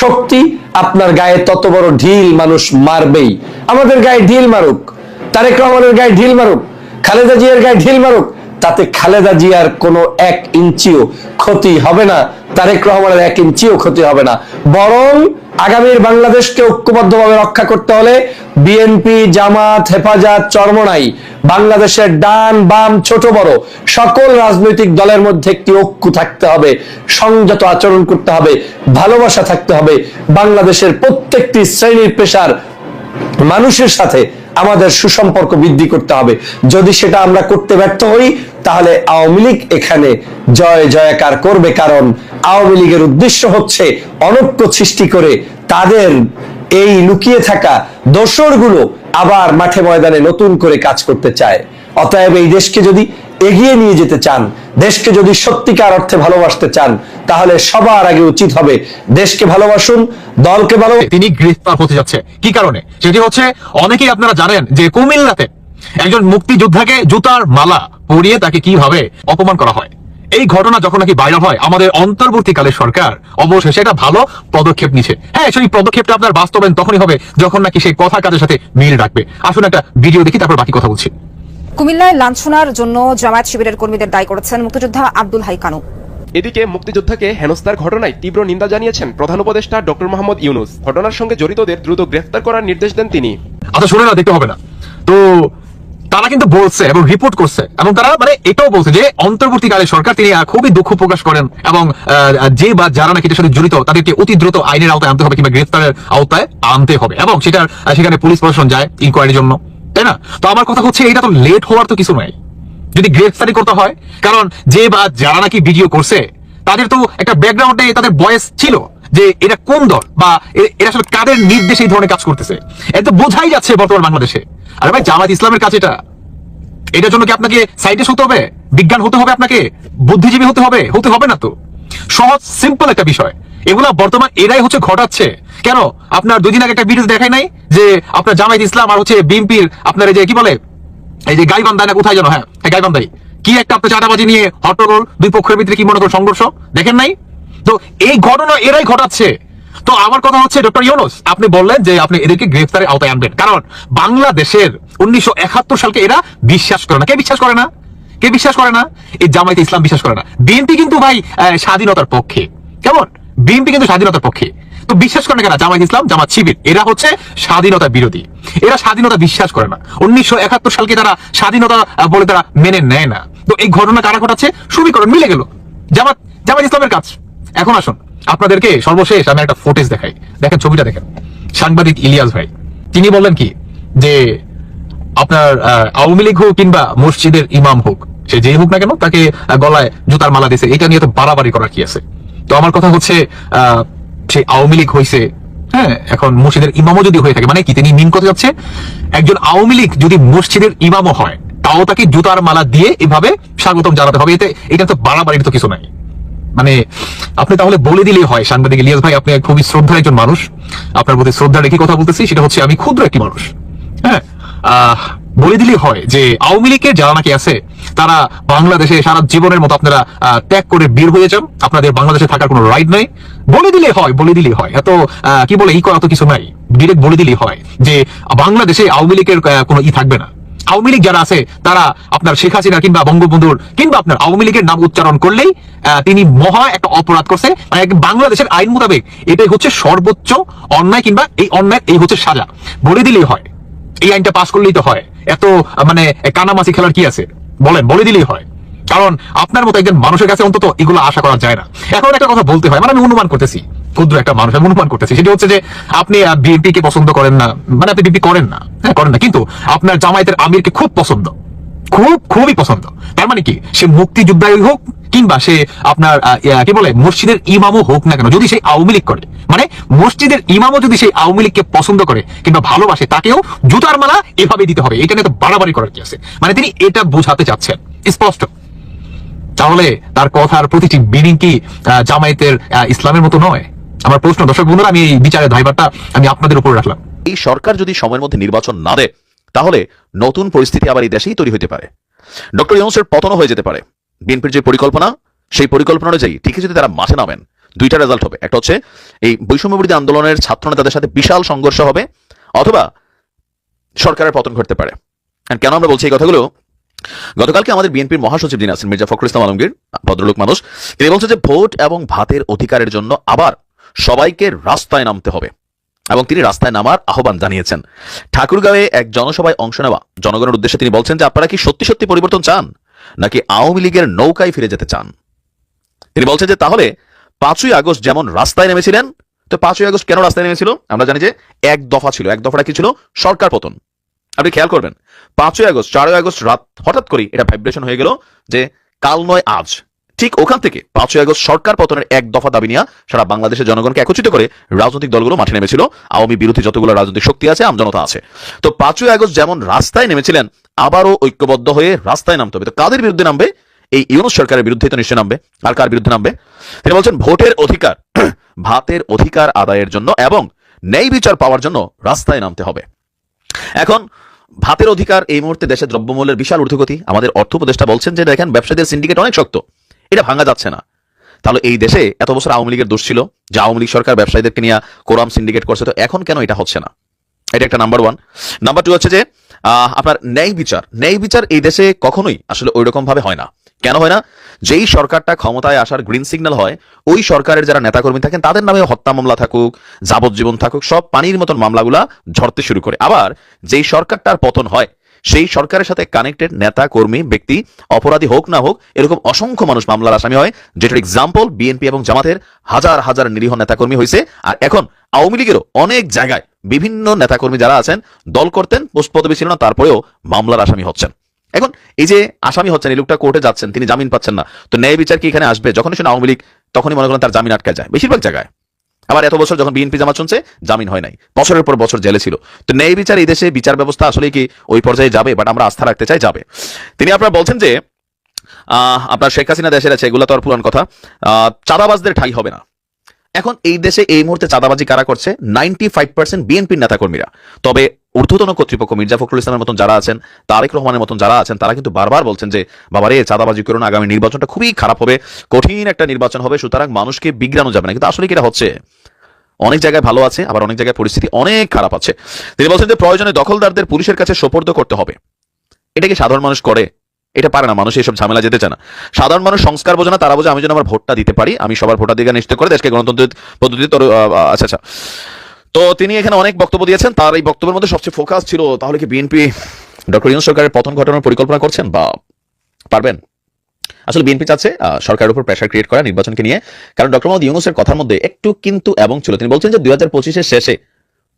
শক্তি, আপনার গায়ে তত বড় ঢিল মানুষ মারবেই। আমাদের গায়ে ঢিল মারুক, তারেক রহমানের গায়ে ঢিল মারুক, খালেদা জিয়ার গায়ে ঢিল মারুক, তাতে খালেদা জিয়ার কোনো 1 ইঞ্চিও ক্ষতি হবে না, তারেক রহমানের 1 ইঞ্চিও ক্ষতি হবে না। বরং আগামীর বাংলাদেশকে ঐক্যবদ্ধভাবে রক্ষা করতে হলে বিএনপি, জামাত, হেফাজত, চরমনাই, বাংলাদেশের ডান বাম ছোট বড় সকল রাজনৈতিক দলের মধ্যে একটি ঐক্য থাকতে হবে, সংযত আচরণ করতে হবে, ভালোবাসা থাকতে হবে। বাংলাদেশের প্রত্যেকটি শ্রেণীর পেশার মানুষের সাথে আমাদের সুসম্পর্ক বৃদ্ধি করতে হবে। যদি সেটা আমরা করতে ব্যর্থ হই, তাহলে আওয়ামী লীগ এখানে জয় জয়কার করবে, কারণ আওয়ামী লীগের উদ্দেশ্য হচ্ছে অনৈক্য সৃষ্টি করে তাদের এই লুকিয়ে থাকা দোসরগুলো আবার মাঠে ময়দানে নতুন করে কাজ করতে চায়। অতএব এই দেশকে যদি এগিয়ে নিয়ে যেতে চান, দেশকে যদি সত্যিকার অর্থে ভালোবাসতে চান, তাহলে সবার আগে উচিত হবে দেশকে ভালোবাসুন, দলকে ভালোবাসুন। তিনি গ্রেফতার হতে যাচ্ছে কি কারণে? সেটি হচ্ছে, অনেকেই আপনারা জানেন যে কুমিল্লাতে একজন মুক্তিযোদ্ধাকে জুতার মালা পরিয়ে তাকে কিভাবে অপমান করা হয়। এই ঘটনা যখন নাকি ভাইরাল হয়, আমাদের অন্তর্বর্তীকালে সরকার অবশেষে একটা ভালো পদক্ষেপ নিচ্ছে। হ্যাঁ, সেই পদক্ষেপটা আপনার বাস্তবায়ন তখনই হবে যখন নাকি সেই কথা কাজের সাথে মিল রাখবে। আসুন একটা ভিডিও দেখি, তারপর বাকি কথা বলছি। কুমিল্লায় লাঞ্ছনার জন্য জামায়াত শিবিরের কর্মীদের দায়ী করেছেন মুক্তিযোদ্ধা আব্দুল হাই কানু। এদিকে মুক্তিযোদ্ধাকে হেনস্থার ঘটনায় তীব্র নিন্দা জানিয়েছেন প্রধান উপদেষ্টা ডক্টর মোহাম্মদ ইউনূস। ঘটনার সঙ্গে জড়িতদের দ্রুত গ্রেফতার করার নির্দেশ দেন তিনি। আচ্ছা শুনে না, দেখতে হবে না তো, তারা কিন্তু বলছে এবং রিপোর্ট করছে, এবং তারা মানে এটাও বলছে যে অন্তর্বর্তীকালে সরকার তিনি খুবই দুঃখ প্রকাশ করেন, এবং যে বা যারা নাকি এটার সাথে জড়িত তাদেরকে অতি দ্রুত আইনের আওতায় আনতে হবে, কিংবা গ্রেফতারের আওতায় আনতে হবে, এবং সেখানে পুলিশ প্রশাসন যায় ইনকোয়ারির জন্য, তাই না? তো আমার কথা হচ্ছে, এটা তো লেট হওয়ার তো কিছু নাই যদি গ্রেফতারি করতে হয়, কারণ যে বা যারা নাকি ভিডিও করছে তাদের তো একটা ব্যাকগ্রাউন্ডে তাদের বয়স ছিল যে এটা কোন দল বা এরা আসলে কাদের নির্দেশে এই ধরনের কাজ করতেছে। এটা তো বোঝাই যাচ্ছে বর্তমান বাংলাদেশে। আরে ভাই, জামাত ইসলামের কাছে এটার জন্য কি আপনাকে সাইন্টিস্ট হতে হবে, বিজ্ঞান হতে হবে, আপনাকে বুদ্ধিজীবী হতে হবে না তো। সহজ সিম্পল একটা বিষয়, এগুলা বর্তমান এরাই হচ্ছে ঘটাচ্ছে। কেন আপনার 2 দিন আগে একটা ভিডিও দেখাই নাই যে আপনার জামায়াত ইসলাম আর হচ্ছে বিএনপির আপনার এই যে কি বলে, এই যে গাইবান্ধায় না কোথায় যেন, হ্যাঁ গাইবান্ধায় কি একটা আপনার চাঁদাবাজি নিয়ে হট্টগোল, 2 পক্ষের ভিতরে কি মনে করেন সংঘর্ষ, দেখেন নাই? তো এই ঘটনা এরাই ঘটাচ্ছে। তো আমার কথা হচ্ছে, ডক্টর ইউনূস আপনি বললেন যে আপনি এদেরকে গ্রেফতারের আওতায় আনবেন, কারণ বাংলাদেশের 1971 সালকে এরা বিশ্বাস করে না। কে বিশ্বাস করে না? কে বিশ্বাস করে না? এই জামায়াত ইসলাম বিশ্বাস করে না। বিএনপি কিন্তু ভাই স্বাধীনতার পক্ষে, কেমন? বিএনপি কিন্তু স্বাধীনতার পক্ষে। তো বিশ্বাস করে না কেন? জামায়াত ইসলাম, জামাত শিবির এরা হচ্ছে স্বাধীনতা বিরোধী, এরা স্বাধীনতা বিশ্বাস করে না। 1971 সালকে তারা স্বাধীনতা বলে তারা মেনে নেয় না। তো এই ঘটনা কারা ঘটাচ্ছে? সমীকরণ মিলে গেল, জামায়াত ইসলামের কাজ। এখন আসুন আপনাদেরকে সর্বশেষ আমি একটা ফুটেজ দেখাই, দেখেন ছবিটা দেখেন। সাংবাদিক ইলিয়াস ভাই তিনি বললেন কি যে আপনার আওয়ামী লীগ হোক কিংবা মসজিদের ইমাম হোক, সে যেই হোক না কেন, তাকে গলায় জুতার মালা দিয়েছে, এটা নিয়ে তো বাড়াবাড়ি করার কি আছে? তো আমার কথা হচ্ছে, সেই আওয়ামী লীগ হয়েছে, হ্যাঁ, এখন মসজিদের ইমামও যদি হয়ে থাকে, মানে কি তিনি মিন করতে যাচ্ছে, একজন আওয়ামী লীগ যদি মসজিদের ইমামও হয়, তাও তাকে জুতার মালা দিয়ে এভাবে স্বাগতম জানাতে হবে। এটা তো বাড়াবাড়ির তো কিছু নাই। মানে আপনি তাহলে বলে দিলেই হয়। সাংবাদিক ইলিয়াস ভাই, আপনি খুবই শ্রদ্ধার একজন মানুষ, আপনার প্রতি শ্রদ্ধা রেখে কথা বলতেছি। সেটা হচ্ছে, আমি ক্ষুদ্র একটি মানুষ, হ্যাঁ, বলে দিলেই হয় যে আওয়ামী লীগের যারা নাকি আছে তারা বাংলাদেশে সারা জীবনের মতো আপনারা ত্যাগ করে বের হয়ে যান, আপনাদের বাংলাদেশে থাকার কোনো রাইট নাই। বলে দিলেই হয়, এত কি বলে ই করা তো কিছু নাই, ডিরেক্ট বলে দিলেই হয় যে বাংলাদেশে আওয়ামী লীগের কোনো ই থাকবে না। আওয়ামী লীগ যারা আছে তারা আপনার শেখ হাসিনা কিংবা বঙ্গবন্ধুর কিংবা আপনার আওয়ামী লীগের নাম উচ্চারণ করলেই তিনি মহা একটা অপরাধ করছে। বাংলাদেশের আইন মোতাবেক এটাই হচ্ছে সর্বোচ্চ অন্যায়, কিংবা এই অন্যায় এই হচ্ছে সাজা। বলে দিলেই হয়, এই আইনটা পাস করলেই তো হয়। এত মানে কানামাছি খেলার কি আছে বলেন? বলে দিলেই হয়, কারণ আপনার মতো একজন মানুষের কাছে অন্তত এগুলো আশা করা যায় না। এখন একটা কথা বলতে হয়, মানে আমি অনুমান করতেছি, ক্ষুদ্র একটা মানুষ আমি অনুমান করতেছি, সেটা হচ্ছে যে আপনি বিএনপি কে পছন্দ করেন না, মানে আপনি বিএনপি করেন না, হ্যাঁ করেন না, কিন্তু আপনার জামায়াতের আমিরকে খুব পছন্দ, খুবই পছন্দ। তার মানে কি, সে মুক্তিযোদ্ধাই হোক কিংবা সে আপনার কি বলে মসজিদের ইমামও হোক না কেন, যদি সে আওয়ামী লীগ করে, মানে মসজিদের ইমামও যদি সেই আওয়ামী লীগকে পছন্দ করে কিংবা ভালোবাসে, তাকেও জুতার মালা এভাবে দিতে হবে। এটা নিয়ে তো বাড়াবাড়ি করার কি আছে? মানে তিনি এটা বোঝাতে চাচ্ছেন স্পষ্ট। তাহলে তার কথার প্রতিটি মিনিং কি জামায়াতের ইসলামের মতো নয়? আমার প্রশ্ন, দর্শক বন্ধুরা, আমি এই বিচারের দায়ভারটা আমি আপনাদের উপর রাখলাম। এই সরকার যদি সময়ের মধ্যে নির্বাচন না দেয়, তাহলে নতুন পরিস্থিতি আবার এই দেশেই তৈরি হতে পারে। ডক্টর ইউনূসের পতনও হয়ে যেতে পারে। বিএনপির যে পরিকল্পনা, সেই পরিকল্পনা অনুযায়ী ঠিকই যদি তারা মাঠে নামেন, দুইটা রেজাল্ট হবে। একটা হচ্ছে এই বৈষম্য বিরোধী আন্দোলনের ছাত্র নেতাদের সাথে বিশাল সংঘর্ষ হবে, অথবা সরকারের পতন ঘটতে পারে। কেন আমরা বলছি এই কথাগুলো? গতকালকে আমাদের বিএনপির মহাসচিব যিনি আছেন মির্জা ফখরুল ইসলাম আলমগীর, ভদ্রলোক মানুষ, তিনি বলছেন যে ভোট এবং ভাতের অধিকারের জন্য আবার সবাইকে রাস্তায় নামতে হবে, এবং তিনি রাস্তায় নামার আহ্বান জানিয়েছেন। ঠাকুরগাঁওয়ে এক জনসভায় অংশ নেওয়া জনগণের উদ্দেশ্যে তিনি বলছেন যে আপনারা কি সত্যি সত্যি পরিবর্তন চান, নাকি আওয়ামী লীগের নৌকায় ফিরে যেতে চান? তিনি বলছেন যে তাহলে 5ই আগস্ট যেমন রাস্তায় নেমেছিলেন, তো 5ই আগস্ট কেন রাস্তায় নেমেছিল? আমরা জানি যে এক দফা ছিল। এক দফাটা কি ছিল? সরকার পতন। আপনি খেয়াল করবেন 5ই আগস্ট 4ই আগস্ট রাত হঠাৎ করে এটা ভাইব্রেশন হয়ে গেল যে কাল নয় আজ। ঠিক ওখান থেকে 5ই আগস্ট সরকার পতনের এক দফা দাবি নিয়ে সারা বাংলাদেশের জনগণকে একত্রিত করে রাজনৈতিক দলগুলো মাঠে নেমেছিল। আওয়ামী বিরোধী যতগুলো রাজনৈতিক শক্তি আছে, আমজনতা আছে। তো 5ই আগস্ট যেমন রাস্তায় নেমেছিলেন, আবারও ঐক্যবদ্ধ হয়ে রাস্তায় নামতে হবে। তো কাদের বিরুদ্ধে নামবে? এই ইউনূস সরকারের বিরুদ্ধে তো নিশ্চয় নামবে। আর কার বিরুদ্ধে নামবে? তিনি বলছেন ভোটের অধিকার, ভাতের অধিকার আদায়ের জন্য এবং ন্যায় বিচার পাওয়ার জন্য রাস্তায় নামতে হবে। এখন ভাতের অধিকার, এই মুহূর্তে দেশের দ্রব্যমূল্যের বিশাল ঊর্ধ্বগতি। আমাদের অর্থ উপদেষ্টা বলছেন যে দেখেন ব্যবসায়ীদের সিন্ডিকেট অনেক শক্ত, এটা ভাঙা যাচ্ছে না। তাহলে এই দেশে এত বছর আওয়ামী লীগের দোষ ছিল যে আওয়ামী লীগ সরকার ব্যবসায়ীদেরকে নিয়ে কোরাম সিন্ডিকেট করছে, তো এখন কেন এটা হচ্ছে না? এটা একটা নাম্বার 1। নাম্বার 2 হচ্ছে যে আপনার ন্যায় বিচার এই দেশে কখনোই আসলে ওই রকম ভাবে হয় না। কেন হয় না? যেই সরকারটা ক্ষমতায় আসার গ্রিন সিগন্যাল হয়, ওই সরকারের যারা নেতাকর্মী থাকেন তাদের নামে হত্যা মামলা থাকুক, যাবজ্জীবন থাকুক, সব পানির মতন মামলাগুলা ঝরতে শুরু করে। আবার যেই সরকারটার পতন হয়, সেই সরকারের সাথে কানেক্টেড নেতা কর্মী ব্যক্তি অপরাধী হোক না হোক, এরকম অসংখ্য মানুষ মামলার আসামি হয়, যেটার এক্সাম্পল বিএনপি এবং জামাতের হাজার হাজার নিরীহ নেতাকর্মী হয়েছে। আর এখন আওয়ামী লীগেরও অনেক জায়গায় বিভিন্ন নেতাকর্মী যারা আছেন, দল করতেন, পোস্ট পদবি ছিল না, তারপরেও মামলার আসামি হচ্ছেন। এখন এই যে আসামি হচ্ছেন, এই লোকটা কোর্টে যাচ্ছেন, তিনি জামিন পাচ্ছেন না, তো ন্যায় বিচার কি এখানে আসবে? যখনই শুনে আওয়ামী লীগ, তখনই মনে করেন তার জামিন আটকে যায় বেশিরভাগ জায়গায়। আবার এত বছর যখন বিএনপি জামাত শুনছে, জামিন হয় নাই, বছরের পর বছর জেলে ছিল। তো ন্যায় বিচার, এই দেশে বিচার ব্যবস্থা আসলে কি ওই পর্যায়ে যাবে? বাট আমরা আস্থা রাখতে চাই যাবে। তিনি আপনারা বলছেন যে আপনার শেখ হাসিনা দেশের আছে, এগুলো তো আর পুরান কথা, চাঁদাবাজদের ঠাঁই হবে না। এখন এই দেশে এই মুহূর্তে চাঁদাবাজি কারা করছে? 95% বিএনপির নেতাকর্মীরা। তবে ঊর্ধ্বতন কর্তৃপক্ষ মির্জা ফখরুল ইসলামের মতন যারা আছেন, তারেক রহমানের মতন যারা আছেন, তারা কিন্তু বারবার বলছেন যে বাবারে চাঁদাবাজি করুন, আগামী নির্বাচনটা খুবই খারাপ হবে, কঠিন একটা নির্বাচন হবে, সুতরাং মানুষকে বিগ্রানো যাবে না। কিন্তু আসলে কি এটা হচ্ছে? অনেক জায়গায় ভালো আছে, আবার অনেক জায়গায় পরিস্থিতি অনেক খারাপ আছে। তিনি বলছেন যে প্রয়োজনে দখলদারদের পুলিশের কাছে সোপর্দ করতে হবে। এটা কি সাধারণ মানুষ করে? এটা পারে না। মানুষ এইসব ঝামেলা যেতে চায় না। সাধারণ মানুষ সংস্কার বোঝে না, তারা বোঝে আমি যেন আমার ভোটটা দিতে পারি, আমি সবার ভোটাধিকার নিশ্চিত করে দেশকে গণতন্ত্রের পদ্ধতিতে। আচ্ছা, তো তিনি এখানে অনেক বক্তব্য দিয়েছেন। তার এই বক্তব্যের মধ্যে সবচেয়ে ফোকাস ছিল তাহলে কি বিএনপি ডক্টর ইউনূস সরকারের পতন ঘটানোর পরিকল্পনা করছেন বা পারবেন? আসলে বিএনপি চাচ্ছে সরকারের উপর প্রেশার ক্রিয়েট করা নির্বাচনকে নিয়ে, কারণ ডক্টর মোহাম্মদ ইউনূসের কথার মধ্যে একটু কিন্তু এবং ছিল। তিনি বলছেন যে 2025-এর শেষে,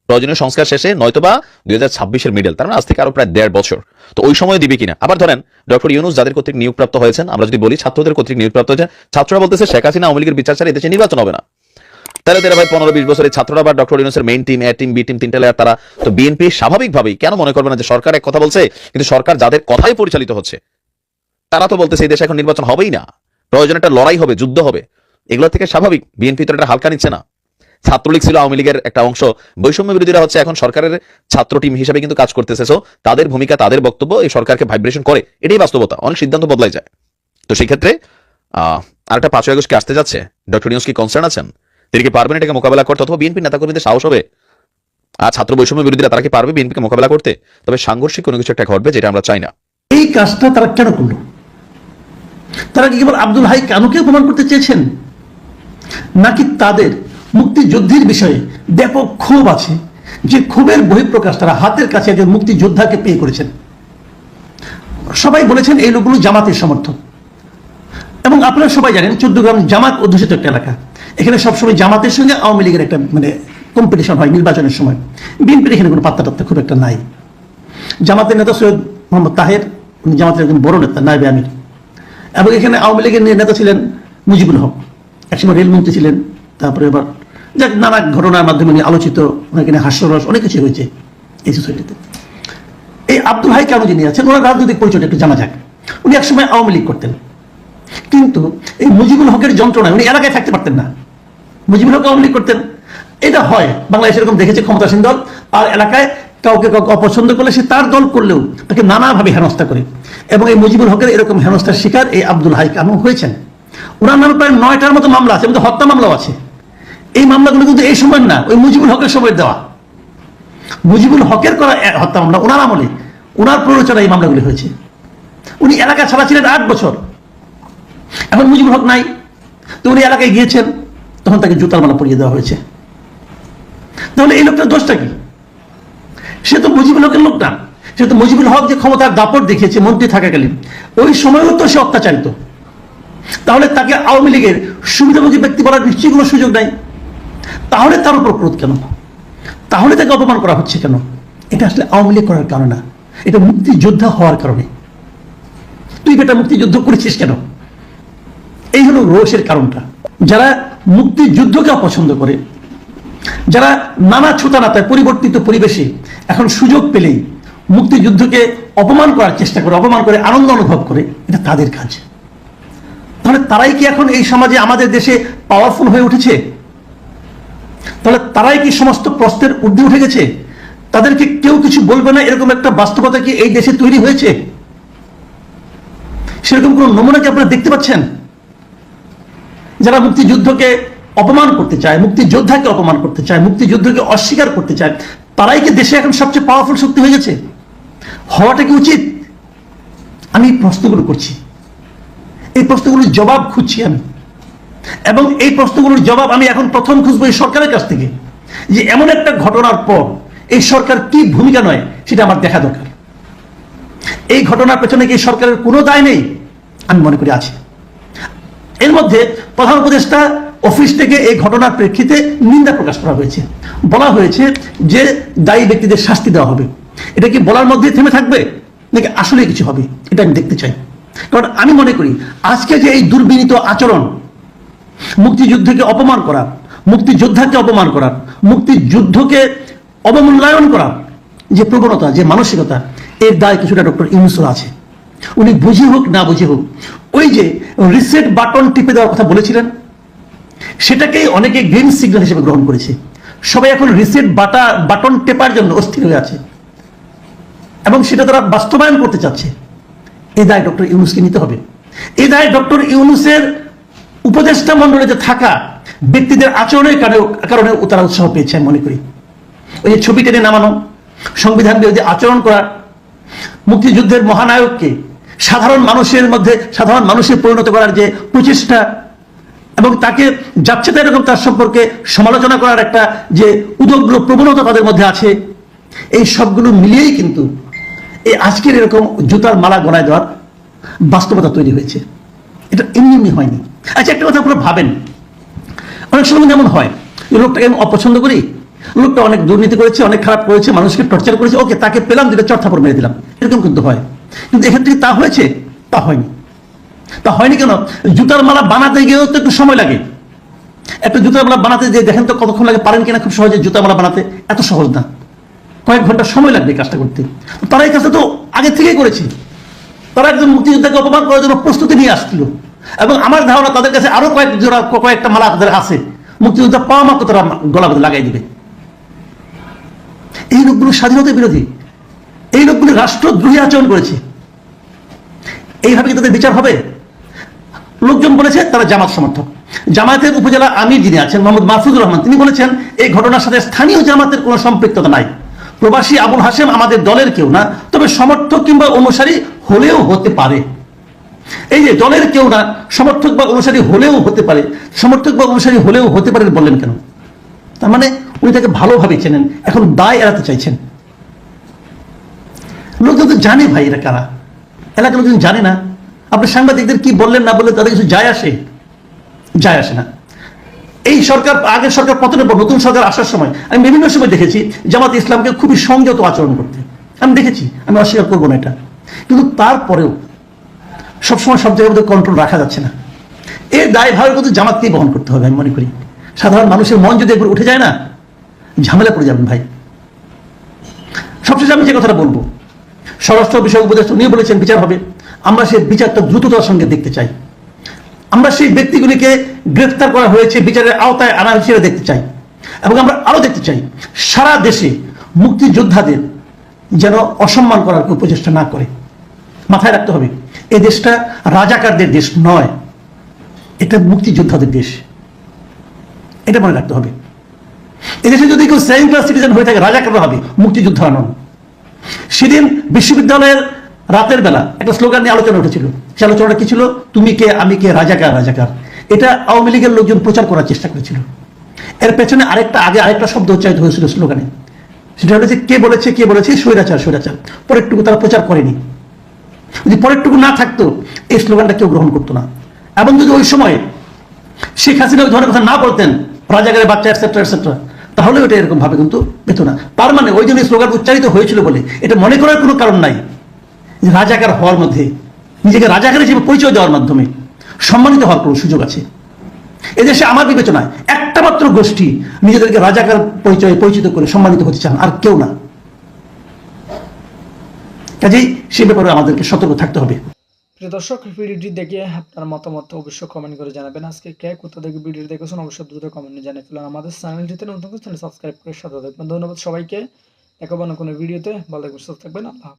প্রয়োজনীয় সংস্কার শেষে, নয়তোবা 2026-এর মিডল, তার মানে আজ থেকে আরো প্রায় 1.5 বছর। তো ওই সময় দিবে কিনা? আবার ধরেন ডক্টর ইউনূস যাদের কর্তৃক নিয়োগপ্রাপ্ত হয়েছেন, আমরা যদি বলি ছাত্রদের কর্তৃক নিয়োগপ্রাপ্ত হয়েছেন, ছাত্ররা বলতেছে শেখ হাসিনা আওয়ামী লীগের বিচার ছাড়া এদেশে নির্বাচন হবে না। তাহলে ভাই 15-20 বছরের ছাত্ররা বা ডক্টর ইউনূসের মেইন টিম, এ টিম, বি টিম, 3টা লেয়ার, তারা তো বিএনপি স্বাভাবিকভাবেই কেন মনে করবে না যে সরকার এক কথা বলছে, কিন্তু সরকার যাদের কথাই পরিচালিত হচ্ছে, তারা তো বলতেছে এই দেশে এখন নির্বাচন হবেই না, প্রয়োজন একটা লড়াই হবে, যুদ্ধ হবে। এগুলো থেকে স্বাভাবিক বিএনপি তো এটা হালকা নিচ্ছে না। ছাত্রলীগ ছিল আওয়ামী লীগের একটা অংশ, বৈষম্য বিরোধীরা হচ্ছে এখন সরকারের ছাত্র টিম হিসেবে কিন্তু কাজ করতেছে। সো তাদের ভূমিকা, তাদের বক্তব্য এই সরকারকে ভাইব্রেশন করে, এটাই বাস্তবতা। অনেক সিদ্ধান্ত বদলাই যায়। তো সেই ক্ষেত্রে আরেকটা 5ই আগস্ট কি আসতে যাচ্ছে? ডক্টর ইউনূস কি কনসার্ন আছেন? তিনি কি পারবেন এটাকে মোকাবেলা করতে? অথবা বিএনপির নেতাকর্মীদের সাহস হবে? আর ছাত্র বৈষম্য বিরোধীরা তারা কি পারবে বিএনপিকে মোকাবেলা করতে? তবে সাংঘর্ষিক কোনো কিছু একটা ঘটবে, যেটা আমরা চাই না। এই কাজটা তারা কেন করলো? তারা কি কেবল আব্দুল হাই কানুকে প্রমাণ করতে চেয়েছেন, নাকি তাদের মুক্তিযুদ্ধের বিষয়ে ব্যাপক ক্ষোভ আছে, যে ক্ষোভের বহিঃপ্রকাশ তারা হাতের কাছে একজন মুক্তিযোদ্ধাকে পেয়ে করেছেন? সবাই বলেছেন এই লোকগুলো জামাতের সমর্থক, এবং আপনারা সবাই জানেন চৌদ্দগ্রাম জামাত অধ্যুষিত একটা এলাকা। এখানে সবসময় জামাতের সঙ্গে আওয়ামী লীগের একটা কম্পিটিশন হয় নির্বাচনের সময়। বিএনপির এখানে কোনো পাত্তা টাত্তা খুব একটা নাই। জামাতের নেতা সৈয়দ মোহাম্মদ তাহের উনি জামাতের একজন বড় নেতা, নায়েবে আমির। এবং এখানে আওয়ামী লীগের নেতা ছিলেন মুজিবুল হক, একসময় রেলমন্ত্রী ছিলেন। তারপরে এবার যাক নানা ঘটনার মাধ্যমে উনি আলোচিত, ওনাকে নিয়ে হাস্যরস অনেক কিছু হয়েছে এই সোসাইটিতে। এই আব্দুল হাই কেন যিনি আছেন, ওনার রাজনৈতিক পরিচয়টা একটু জানা যাক। উনি একসময় আওয়ামী লীগ করতেন, কিন্তু এই মুজিবুল হকের যন্ত্রণায় উনি এলাকায় থাকতে পারতেন না। মুজিবুল হক আওয়ামী লীগ করতেন, এটা হয় বাংলাদেশ এরকম দেখেছে, ক্ষমতাসীন দল আর এলাকায় কাউকে অপছন্দ করলে সে তার দল করলেও তাকে নানাভাবে হেনস্থা করে। এবং এই মুজিবুল হকের এরকম হেনস্থার শিকার এই আব্দুল হাই কেন হয়েছেন। ওনার নামে প্রায় 9টার মতো মামলা আছে, কিন্তু হত্যা মামলাও আছে। এই মামলাগুলো কিন্তু এই সময় না, ওই মুজিবুল হকের সময় দেওয়া। মুজিবুল হকের করা হত্যা মামলা ওনার আমলে, ওনার প্ররোচনায় এই মামলাগুলি হয়েছে। উনি এলাকা ছাড়া ছিলেন 8 বছর, এখন মুজিবুল হক নাই, তো উনি এলাকায় গিয়েছেন, তখন তাকে জুতার মালা পরিয়ে দেওয়া হয়েছে। তাহলে এই লোকটার দোষটা কি? সে তো মুজিবুল হকের লোক না, সে তো মুজিবুল হক যে ক্ষমতার দাপট দেখিয়েছে মন্ত্রী থাকাকালীন, ওই সময়ও তো সে অত্যাচারিত। তাহলে তাকে আওয়ামী লীগের সুবিধাভোগী ব্যক্তি বলার নিশ্চয়ই কোনো সুযোগ নাই। তাহলে তার উপর ক্রোধ কেন? তাহলে তাকে অপমান করা হচ্ছে কেন? এটা আসলে আওয়ামী লীগ করার কারণে না, এটা মুক্তিযোদ্ধা হওয়ার কারণে। তুই বেটা মুক্তিযুদ্ধ করেছিস কেন? এই হলো রোষের কারণটা। যারা মুক্তিযুদ্ধকে অপছন্দ করে, যারা নানা ছোটানাতায় পরিবর্তিত পরিবেশে এখন সুযোগ পেলেই মুক্তিযুদ্ধকে অপমান করার চেষ্টা করে, অপমান করে আনন্দ অনুভব করে, এটা তাদের কাজ। তাহলে তারাই কি এখন এই সমাজে আমাদের দেশে পাওয়ারফুল হয়ে উঠেছে? তাহলে তারাই কি সমস্ত প্রশ্নের ঊর্ধ্বে উঠে গেছে? তাদেরকে কেউ কিছু বলবে না এরকম একটা বাস্তবতা কি এই দেশে তৈরি হয়েছে? সেরকম কোন নমুনা কি আপনারা দেখতে পাচ্ছেন? যারা মুক্তিযুদ্ধকে অপমান করতে চায়, মুক্তিযোদ্ধাকে অপমান করতে চায়, মুক্তিযুদ্ধকে অস্বীকার করতে চায়, তারাই কি দেশে এখন সবচেয়ে পাওয়ারফুল শক্তি হয়ে গেছে? হওয়াটা কি উচিত? আমি এই প্রশ্নগুলো করছি, এই প্রশ্নগুলোর জবাব খুঁজছি আমি। এবং এই প্রশ্নগুলোর জবাব আমি এখন প্রথম খুঁজবো এই সরকারের কাছ থেকে, যে এমন একটা ঘটনার পর এই সরকার কি ভূমিকা নয় সেটা আমার দেখা দরকার। এই ঘটনার পেছনে কি সরকারের কোনো দায় নেই? আমি মনে করি আছে। এর মধ্যে প্রধান উপদেষ্টা অফিস থেকে এই ঘটনার প্রেক্ষিতে নিন্দা প্রকাশ করা হয়েছে, বলা হয়েছে যে দায়ী ব্যক্তিদের শাস্তি দেওয়া হবে। এটা কি বলার মধ্যে থেমে থাকবে নাকি আসলে কিছু হবে? এটা আমি দেখতে চাই। কারণ আমি মনে করি আজকে যে এই দুর্বিনীত আচরণ, মুক্তিযুদ্ধকে অপমান করার, মুক্তিযোদ্ধাকে অপমান করার, মুক্তিযুদ্ধকে অবমূল্যায়ন করার যে প্রবণতা, যে মানসিকতা, এর দায় কিছুটা ডক্টর ইউনূসের আছে। উনি বুঝে হোক না বুঝে হোক, ওই যে রিসেট বাটন টিপে দেওয়ার কথা বলেছিলেন, সেটাকেই অনেকে গ্রিন সিগন্যাল হিসেবে গ্রহণ করেছে। সবাই এখন রিসেট বাটন টেপার জন্য অস্থির হয়ে আছে এবং সেটা তারা বাস্তবায়ন করতে চাচ্ছে। এই দায় ডক্টর ইউনূসকে নিতে হবে। এই দায় ডক্টর ইউনূসের উপদেষ্টা মন্ডলীতে থাকা ব্যক্তিদের আচরণের কারণে তারা উৎসাহ পেয়েছে আমি মনে করি। ওই যে ছবি টেনে নামানো, সংবিধান বিরোধী আচরণ করা, মুক্তিযুদ্ধের মহানায়ককে সাধারণ মানুষের পরিণত করার যে প্রচেষ্টা, এবং তাকে যাচ্ছে তাই এরকম তার সম্পর্কে সমালোচনা করার একটা যে উদগ্র প্রবণতা তাদের মধ্যে আছে, এই সবগুলো মিলিয়েই কিন্তু এই আজকের এরকম জুতার মালা গলায় দেওয়ার বাস্তবতা তৈরি হয়েছে। এটা এমনি এমনি হয়নি। আচ্ছা, একটা কথা আপনারা ভাবেন, অনেক সময় যেমন হয়, এই লোকটাকে আমি অপছন্দ করি, লোকটা অনেক দুর্নীতি করেছে, অনেক খারাপ করেছে, মানুষকে টর্চার করেছে, ওকে তাকে পেলাম, যেটা চড়থাপড় মেরে দিলাম, এরকম কিন্তু হয়। কিন্তু এখান থেকে তা হয়েছে? তা হয়নি। তা হয়নি কেন? জুতার মালা বানাতে গিয়েও তো একটু সময় লাগে। একটা জুতার মালা বানাতে যে দেখেন তো কতক্ষণ লাগে, পারেন কিনা খুব সহজে জুতার মালা বানাতে? এত সহজ না, কয়েক ঘন্টা সময় লাগবে কাজটা করতে। তারা এই কাজটা তো আগে থেকেই করেছে। তারা একজন মুক্তিযোদ্ধাকে অপমান করার জন্য প্রস্তুতি নিয়ে আসছিল, এবং আমার ধারণা তাদের কাছে আরো কয়েকটা মালা তাদের আছে, মুক্তিযোদ্ধা পাওয়া মাত্র তারা গলা বেঁধে লাগাই দিবে। এই লোকগুলো স্বাধীনতা বিরোধী, এই লোকগুলো রাষ্ট্রদ্রোহী আচরণ করেছে। এইভাবে কি তাদের বিচার হবে? লোকজন বলেছে তারা জামাত সমর্থক। জামায়াতের উপজেলা আমির যিনি আছেন মোহাম্মদ মাহফুজুর রহমান, তিনি বলেছেন এই ঘটনার সাথে স্থানীয় জামাতের কোনো সম্পৃক্ততা নাই। প্রবাসী আবুল হাশেম আমাদের দলের কেউ না, তবে সমর্থক কিংবা অনুসারী হলেও হতে পারে। এই যে দলের কেউ না, সমর্থক বা অনুসারী হলেও হতে পারে, সমর্থক বা অনুসারী হলেও হতে পারে বললেন কেন? তার মানে উনি তাকে ভালোভাবে চেনেন, এখন দায় এড়াতে চাইছেন। লোকজন তো জানে ভাই এরা কারা, এলাকার লোকজন জানে না। আপনি সাংবাদিকদের কি বললেন না বললেন তাদের কিছু যায় আসে না। এই সরকার, আগের সরকার পতনের পর নতুন সরকার আসার সময় আমি বিভিন্ন সময় দেখেছি জামাত ইসলামকে খুবই সংযত আচরণ করতে, আমি দেখেছি, আমি অস্বীকার করবো না এটা। কিন্তু তারপরেও সবসময় সব জায়গায় মধ্যে কন্ট্রোল রাখা যাচ্ছে না। এর দায়ভার কিন্তু জামাতকেই বহন করতে হবে আমি মনে করি। সাধারণ মানুষের মন যদি একবার উঠে যায় না, ঝামেলা পড়ে যাবেন ভাই। সবশেষে আমি যে কথাটা বলবো, স্বরাষ্ট্র বিষয়ক উপদেষ্টা উনি বলেছেন বিচার হবে, আমরা সেই বিচারটা দ্রুততার সঙ্গে দেখতে চাই। আমরা সেই ব্যক্তিগুলিকে গ্রেফতার করা হয়েছে বিচারের আওতায় আনা হিসেবে দেখতে চাই, এবং আমরা আরো দেখতে চাই সারা দেশে মুক্তিযোদ্ধাদের যেন অসম্মান করার কেউ প্রচেষ্টা না করে। মাথায় রাখতে হবে, এই দেশটা রাজাকারদের দেশ নয়, এটা মুক্তিযোদ্ধাদের দেশ, এটা মনে রাখতে হবে। এদেশে যদি কেউ সেকেন্ড ক্লাস সিটিজেন হয়ে থাকে, রাজাকাররা হবে, মুক্তিযোদ্ধারা নন। সেদিন বিশ্ববিদ্যালয়ের রাতের বেলা একটা স্লোগান নিয়ে আলোচনা উঠেছিল। সে আলোচনাটা কি ছিল? তুমি কে, আমি কে, রাজাকার রাজাকার। এটা আওয়ামী লীগের লোকজন প্রচার করার চেষ্টা করেছিল। এর পেছনে আরেকটা শব্দ উচ্চারিত হয়েছিল স্লোগানে, সেটা হলো যে কে বলেছে স্বৈরাচার স্বৈরাচার। পরেরটুকু তারা প্রচার করেনি। যদি পরেরটুকু না থাকতো এই স্লোগানটা কেউ গ্রহণ করতো না। এবং যদি ওই সময় শেখ হাসিনা ওই ধরনের কথা না বলতেন, রাজাকারের বাচ্চা এটসেট্রা এটসেট্রা, তাহলে ওটা এরকম ভাবে কিন্তু পেত না। তার মানে ওই জন্য স্লোগান উচ্চারিত হয়েছিল বলে এটা মনে করার কোনো কারণ নাই যে রাজাকার হওয়ার মধ্যে, নিজেকে রাজাকার হিসেবে পরিচয় দেওয়ার মাধ্যমে সম্মানিত হওয়ার কোনো সুযোগ আছে। এদেশে আমার বিবেচনায় একটা মাত্র গোষ্ঠী নিজেদেরকে রাজাকার পরিচয়ে পরিচিত করে সম্মানিত হতে চান, আর কেউ না। কাজেই সে ব্যাপারে আমাদেরকে সতর্ক থাকতে হবে। প্রিয় দর্শক, ভিডিওটি দেখে আপনার মতামত অবশ্যই কমেন্ট করে জানাবেন। আজকে কে কোথা থেকে ভিডিও দেখেছেন অবশ্যই দ্রুত কমেন্টে জানিয়ে ফেলেন। আমাদের চ্যানেলটিতে নতুন চ্যানেল সাবস্ক্রাইব করে সাথে থাকবেন। ধন্যবাদ সবাইকে। দেখাবো না কোনো ভিডিওতে, ভালো থাকবেন, সুস্থ থাকবেন। আল্লাহ।